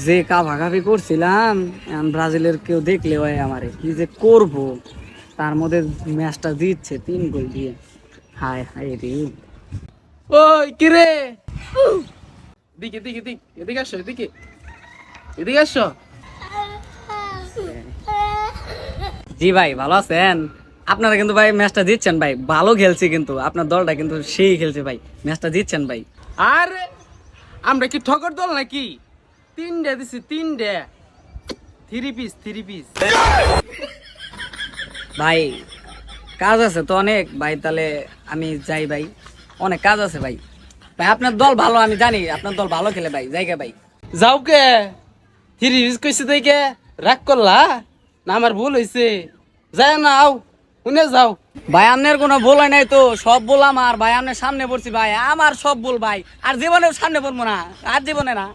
যে কাভাকাভি করছিলাম, এখন ব্রাজিলের কেউ দেখলে ভাই আমারে কি যে করব, তার মধ্যে ম্যাচটা দিচ্ছে 3 গোল দিয়ে। হায় হায় রে। ওই কি রে? দিকে দিকে দিক এদিকে আসো, এদিকে এদিকে আসো। জি ভাই, ভালো আছেন? আপনারা কিন্তু ভাই ম্যাচটা দিচ্ছেন ভাই, ভালো খেলছি কিন্তু আপনার দলটা কিন্তু সেই খেলছে ভাই, ম্যাচটা দিচ্ছেন ভাই। আরে আমরা কি ঠকর দল নাকি? 3 ডে দিছি, 3 ডে 3 পিস 3 পিস। ভাই কাজ আছে তো অনেক ভাই, তাহলে আমি যাই ভাই, অনেক কাজ আছে ভাই। ভাই আপনার দল ভালো, আমি জানি আপনার দল ভালো খেলে ভাই, জায়গা ভাই। যাও কে 3 পিস কইছে তাই কে রাগ করলা না? আমার ভুল হইছে, যায় না আও শুনে যাও। ভাই আপনার কোনো ভুল হয় নাই তো, সব ভুল আমার ভাই, আপনার সামনে পড়ছি ভাই, আমার সব ভুল ভাই, আর জীবনে সামনে পড়বো না, আর জীবনে না।